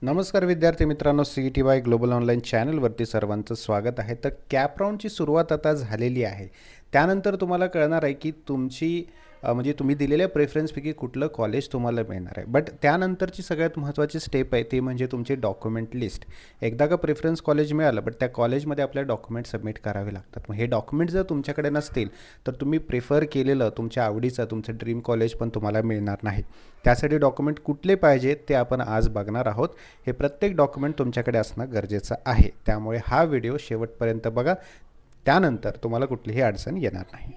नमस्कार विद्यार्थी मित्रांनो, CETY ग्लोबल ऑनलाईन चॅनलवरती सर्वांचं स्वागत आहे. तर कॅप राउंडची सुरुवात आता झालेली आहे. त्यानंतर तुम्हाला कळणार आहे की तुमची म्हणजे तुम्ही दिलेल्या प्रेफरन्सपैकी कुठलं कॉलेज तुम्हाला मिळणार आहे. बट त्यानंतरची सगळ्यात महत्त्वाची स्टेप आहे ती म्हणजे तुमची डॉक्युमेंट लिस्ट. एकदा का प्रेफरन्स कॉलेज मिळालं, बट त्या कॉलेजमध्ये आपल्याला डॉक्युमेंट सबमिट करावे लागतात. मग हे डॉक्युमेंट जर तुमच्याकडे नसतील तर तुम्ही प्रिफर केलेलं तुमच्या आवडीचं तुमचं ड्रीम कॉलेज पण तुम्हाला मिळणार नाही. त्यासाठी डॉक्युमेंट कुठले पाहिजेत ते आपण आज बघणार आहोत. हे प्रत्येक डॉक्युमेंट तुमच्याकडे असणं गरजेचं आहे. त्यामुळे हा व्हिडिओ शेवटपर्यंत बघा. त्यानंतर तुम्हाला कुठलीही अडचण येणार नाही.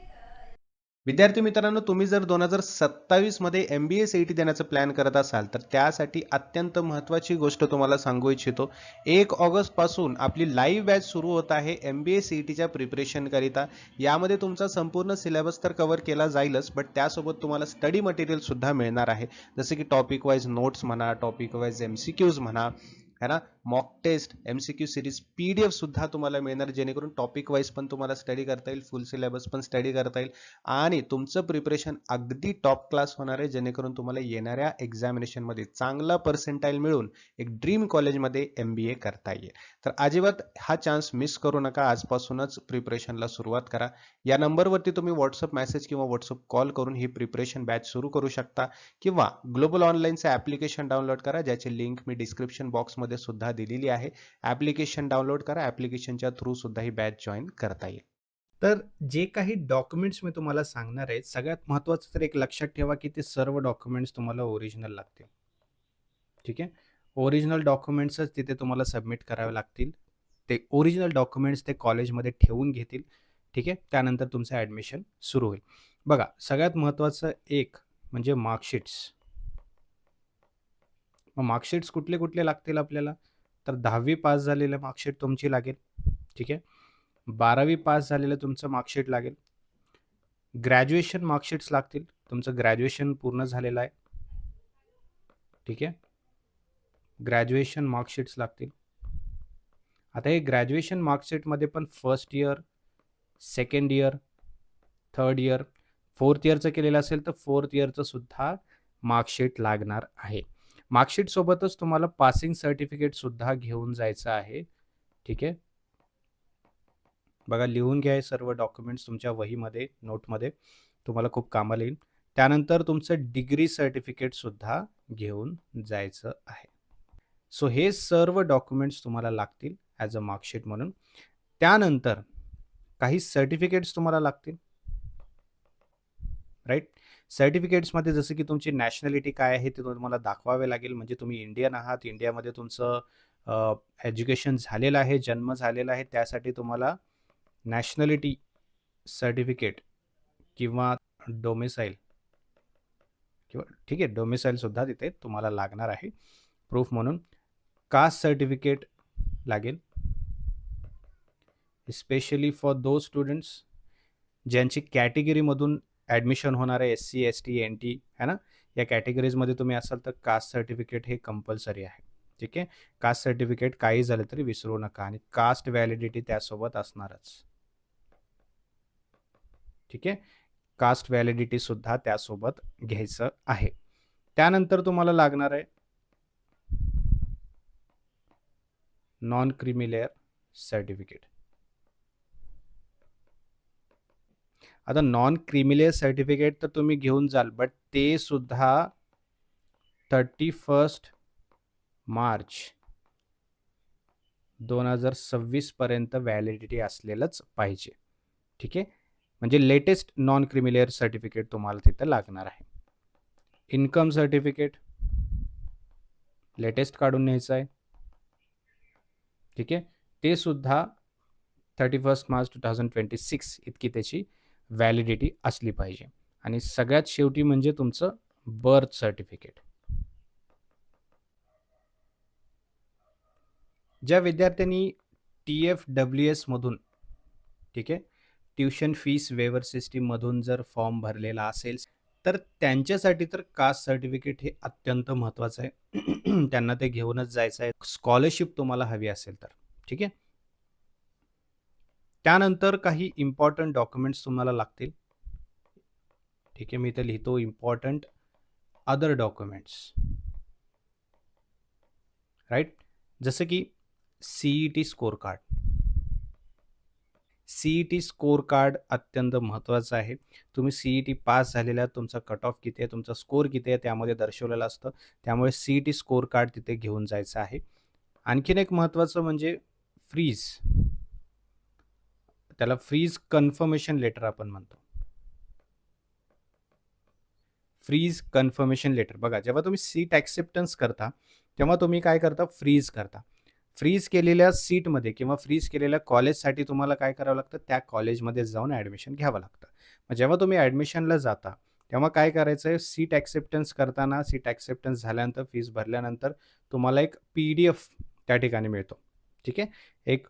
विद्यार्थी मित्रांनो, तुम्ही जर 2027 मध्ये MBA CET देण्याचा प्लॅन करत असाल तर त्यासाठी अत्यंत महत्त्वाची गोष्ट तुम्हाला सांगू इच्छितो. 1 ऑगस्ट पासून आपली लाईव्ह बॅच सुरू होत आहे MBA CETच्या प्रिपरेशन करिता. यामध्ये तुमचा संपूर्ण सिलेबस तर कव्हर केला जाईलच, बट त्यासोबत तुम्हाला स्टडी मटेरियल सुद्धा मिळणार आहे. जसे की टॉपिक वाईज नोट्स म्हणा, टॉपिक वाईज MCQs म्हणा, है ना, mock test, MCQ series, PDF सुद्धा तुम्हाला मिळणार, जेणेकरून टॉपिक वाईज पण तुम्हाला स्टडी करता येईल, फुल सिलेबस पण स्टडी करता येईल आणि तुमचं प्रिपरेशन अगदी टॉप क्लास होणार आहे, जेणेकरून तुम्हाला येणाऱ्या एक्झामिनेशनमध्ये चांगला पर्सेंटाईल मिळून एक ड्रीम कॉलेजमध्ये MBA करता येईल. तर अजिबात हा चान्स मिस करू नका. आजपासूनच प्रिपरेशनला सुरुवात करा. या नंबरवरती तुम्ही व्हॉट्सअप मेसेज किंवा व्हॉट्सअप कॉल करून ही प्रिपरेशन बॅच सुरू करू शकता किंवा ग्लोबल ऑनलाईनचं ॲप्लिकेशन डाउनलोड करा, ज्याची लिंक मी डिस्क्रिप्शन बॉक्समध्ये सुद्धा दिलेली आहे. ॲप्लिकेशन डाउनलोड करा. ॲप्लिकेशनच्या थ्रू सुद्धा ही बॅच जॉईन करता येईल. तर जे काही डॉक्युमेंट्स मी तुम्हाला सांगणार आहे, सगळ्यात महत्त्वाचं तर एक लक्षात ठेवा, की ते सर्व डॉक्युमेंट्स तुम्हाला ओरिजिनल लागतील. ठीक आहे. ओरिजिनल डॉक्युमेंट्सच तिथे तुम्हाला सबमिट करावे लागतील. ते ओरिजिनल डॉक्युमेंट्स ते कॉलेजमध्ये ठेवून घेतील. ठीक आहे. त्यानंतर तुमचं ॲडमिशन सुरू होईल. बघा, सगळ्यात महत्त्वाचं एक म्हणजे मार्कशीट्स. मग मार्कशीट्स कुठले कुठले लागतील आपल्याला? तर 10वी पास झालेलं मार्कशीट तुमची लागेल. ठीक आहे. 12वी पास झालेलं तुमचं मार्कशीट लागेल. ग्रॅज्युएशन मार्कशीट्स लागतील. तुमचं ग्रॅज्युएशन पूर्ण झालेलं आहे. ठीक आहे. ग्रॅज्युएशन मार्कशीट्स लागतील. आता हे ग्रॅज्युएशन मार्कशीटमध्ये पण first year, second year, third year, fourth इयरचं केलेलं असेल तर फोर्थ इयरचं सुद्धा मार्कशीट लागणार आहे. मार्कशीटसोबतच तुम्हाला पासिंग सर्टिफिकेट सुद्धा घेऊन जायचं आहे. ठीक आहे. बघा, लिहून घ्या हे सर्व डॉक्युमेंट्स तुमच्या वहीमध्ये, नोटमध्ये. तुम्हाला खूप कामाला येईल. त्यानंतर तुमचं डिग्री सर्टिफिकेट सुद्धा घेऊन जायचं आहे. सो हे सर्व डॉक्युमेंट्स तुम्हाला लागतील ॲज अ मार्कशीट म्हणून. त्यानंतर काही सर्टिफिकेट्स तुम्हाला लागतील. राईट. सर्टिफिकेट्समध्ये जसं की तुमची नॅशनॅलिटी काय आहे ते तुम्हाला दाखवावे लागेल. म्हणजे तुम्ही इंडियन आहात, इंडियामध्ये तुमचं एज्युकेशन झालेलं आहे, जन्म झालेला आहे. त्यासाठी तुम्हाला नॅशनॅलिटी सर्टिफिकेट किंवा डोमिसाईल किंवा ठीक आहे, डोमिसाईलसुद्धा तिथे तुम्हाला लागणार आहे प्रूफ म्हणून. कास्ट सर्टिफिकेट लागेल, स्पेशली फॉर दोज स्टुडंट्स ज्यांची कॅटेगरीमधून ॲडमिशन होणार आहे, SC, ST, NT है ना. या कॅटेगरीजमध्ये तुम्ही असाल तर कास्ट सर्टिफिकेट हे कंपल्सरी आहे. ठीक आहे. कास्ट सर्टिफिकेट काही झालं तरी विसरू नका आणि कास्ट व्हॅलिडिटी त्यासोबत असणारच. ठीक आहे. कास्ट व्हॅलिडिटी सुद्धा त्यासोबत घ्यायचं आहे. त्यानंतर तुम्हाला लागणार आहे नॉन क्रिमी लेअर सर्टिफिकेट. आता नॉन क्रिमिलेअर सर्टिफिकेट तर तुम्ही घेऊन जाल, बट ते सुद्धा 31 मार्च 2026 पर्यंत व्हॅलिडिटी असलेलंच पाहिजे. ठीक आहे. म्हणजे लेटेस्ट नॉन क्रिमिलेअर सर्टिफिकेट तुम्हाला तिथं लागणार आहे. इन्कम सर्टिफिकेट लेटेस्ट काढून न्यायचं आहे. ठीक आहे. ते सुद्धा 31 मार्च 2026 इतकी त्याची व्हॅलिडिटी असली पाहिजे. आणि सगळ्यात शेवटी म्हणजे तुमचं बर्थ सर्टिफिकेट. ज्या विद्यार्थ्यांनी TFWS मधून, ठीक आहे, ट्युशन फीस वेवर सिस्टीममधून जर फॉर्म भरलेला असेल तर त्यांच्यासाठी तर कास्ट सर्टिफिकेट हे अत्यंत महत्त्वाचं आहे. त्यांना ते घेऊनच जायचं आहे, स्कॉलरशिप तुम्हाला हवी असेल तर. ठीक आहे. त्यानंतर काही इम्पॉर्टंट डॉक्युमेंट्स तुम्हाला लागतील. ठीक आहे. मी इथे लिहितो इम्पॉर्टंट अदर डॉक्युमेंट्स. राईट? जसं की CET score card. CET score card अत्यंत महत्त्वाचं आहे. तुम्ही CET पास झालेला तुमचा कट ऑफ किती आहे, तुमचा स्कोर किती आहे त्यामध्ये दर्शवलेलं असतं. त्यामुळे CET स्कोर कार्ड तिथे घेऊन जायचं आहे. आणखीन एक महत्त्वाचं म्हणजे फ्रीज. त्याला फ्रीज कन्फर्मेशन लेटर आपण म्हणतो. फ्रीज कन्फर्मेशन लेटर बघा, जेव्हा तुम्ही सीट ॲक्सेप्टन्स करता, तेव्हा तुम्ही काय करता? फ्रीज करता. फ्रीज केलेल्या सीटमध्ये किंवा फ्रीज केलेल्या कॉलेजसाठी तुम्हाला काय करावं लागतं? त्या कॉलेजमध्ये जाऊन ॲडमिशन घ्यावं लागतं. मग जेव्हा तुम्ही ॲडमिशनला जाता, तेव्हा काय करायचं आहे? सीट ॲक्सेप्टन्स करताना, सीट ॲक्सेप्टन्स झाल्यानंतर, फीस भरल्यानंतर तुम्हाला एक PDF त्या ठिकाणी मिळतो. ठीक आहे? एक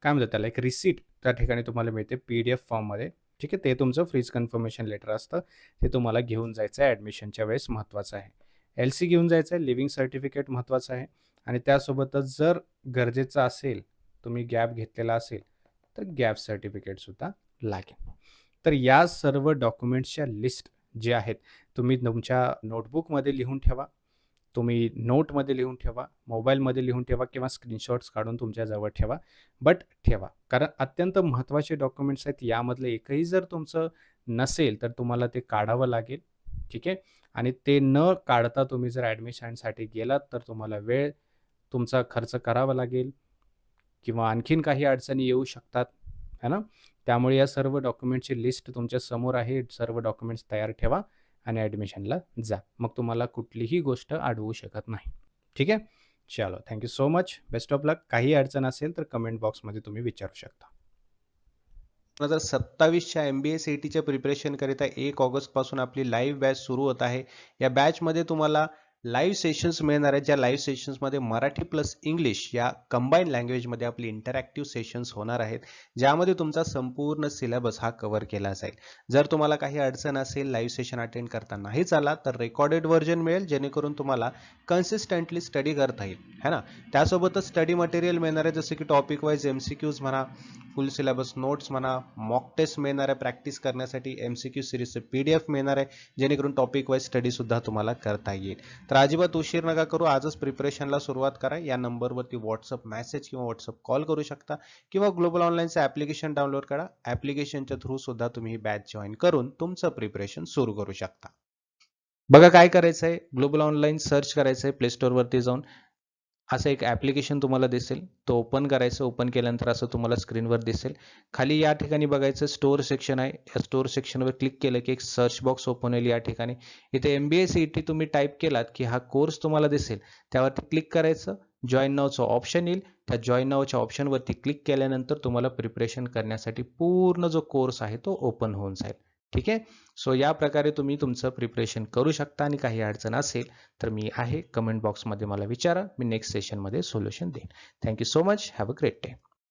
काय म्हणतात त्याला, एक रिसीट त्या ठिकाणी तुम्हाला मिळते PDF फॉर्ममध्ये. ठीक आहे? ते तुमचं फ्रीज कन्फर्मेशन लेटर असतं. ते तुम्हाला घेऊन जायचं आहे ॲडमिशनच्या वेळेस, महत्त्वाचं आहे. LC घेऊन जायचं आहे, लिव्हिंग सर्टिफिकेट महत्त्वाचं आहे आणि त्यासोबतच जर गरजेचं असेल, तुम्ही गॅप घेतलेला असेल, तर गॅप सर्टिफिकेटसुद्धा लागेल. तर या सर्व डॉक्युमेंट्सच्या लिस्ट जे आहेत, तुम्ही तुमच्या नोटबुकमध्ये लिहून ठेवा. तुम्ही नोटमध्ये लिहून ठेवा, मोबाईलमध्ये लिहून ठेवा किंवा स्क्रीनशॉट्स काढून तुमच्याजवळ ठेवा. बट ठेवा. कारण अत्यंत महत्त्वाचे डॉक्युमेंट्स आहेत. यामधलं एकही जर तुमचं नसेल, तर तुम्हाला ते काढावं लागेल. ठीक आहे? आणि ते न काढता तुम्ही जर ॲडमिशनसाठी गेलात, तर तुम्हाला वेळ, तुमचा खर्च करावा लागेल किंवा आणखीन काही अडचणी येऊ शकतात, है ना? त्यामुळे या सर्व डॉक्युमेंटची लिस्ट तुमच्या समोर आहे. सर्व डॉक्युमेंट्स तयार ठेवा आणि ॲडमिशनला जा. मग तुम्हाला कुठलीही गोष्ट अडवू शकत नाही. ठीक आहे? चलो, thank you so much. Best of luck. काही अडचण असेल तर कमेंट बॉक्समध्ये तुम्ही विचारू शकता. 2027च्या MBA CETच्या प्रिपरेशनकरिता 1 ऑगस्टपासून आपली लाईव्ह बॅच सुरू होत आहे. या बॅचमध्ये तुम्हाला लाईव्ह सेशन्स मिळणार आहेत. ज्या लाईव्ह सेशन्समध्ये मराठी प्लस इंग्लिश या कंबाईन लँग्वेजमध्ये आपली इंटरॅक्टिव्ह सेशन्स होणार आहेत, ज्यामध्ये तुमचा संपूर्ण सिलेबस हा कव्हर केला जाईल. जर तुम्हाला काही अडचण असेल, लाईव्ह सेशन अटेंड करता नाहीच आला, तर रेकॉर्डेड व्हर्जन मिळेल, जेणेकरून तुम्हाला कन्सिस्टंटली स्टडी करता येईल, है ना? त्यासोबतच स्टडी मटेरियल मिळणार आहे, जसं की टॉपिक वाईज MCQs म्हणा, फुल सिलेबस नोट्स म्हणा, मॉक टेस्ट मिळणार आहे प्रॅक्टिस करण्यासाठी, MCQ सिरीजचे PDF मिळणार आहे, जेणेकरून टॉपिक वाईज स्टडीसुद्धा तुम्हाला करता येईल. तर अजिबात उशीर नका करू, आजच प्रिपरेशनला सुरुवात करा. या नंबरवरती व्हॉट्सअप मेसेज किंवा व्हॉट्सअप कॉल करू शकता किंवा ग्लोबल ऑनलाईनचं ॲप्लिकेशन डाउनलोड करा. ॲप्लिकेशनच्या थ्रू सुद्धा तुम्ही ही बॅच जॉईन करून तुमचं प्रिपरेशन सुरू करू शकता. बघा काय करायचं आहे, ग्लोबल ऑनलाईन सर्च करायचं आहे, प्ले स्टोअरवरती जाऊन असं एक ॲप्लिकेशन तुम्हाला दिसेल, तो ओपन करायचं. ओपन केल्यानंतर असं तुम्हाला स्क्रीनवर दिसेल. खाली या ठिकाणी बघायचं स्टोअर सेक्शन आहे. या स्टोअर सेक्शनवर क्लिक केलं की एक सर्च बॉक्स ओपन होईल. या ठिकाणी इथे MBA CET तुम्ही टाईप केलात की हा कोर्स तुम्हाला दिसेल, त्यावरती क्लिक करायचं. जॉईन नावचं ऑप्शन येईल. त्या जॉईन नावच्या ऑप्शनवरती क्लिक केल्यानंतर तुम्हाला प्रिपरेशन करण्यासाठी पूर्ण जो कोर्स आहे तो ओपन होऊन जाईल. ठीक आहे? सो या प्रकारे तुम्ही तुमचं प्रिपरेशन करू शकता आणि काही अडचण असेल तर मी आहे, कमेंट बॉक्समध्ये मला विचारा. मी नेक्स्ट सेशनमध्ये सोल्युशन देईन. Thank you so much. Have a great day.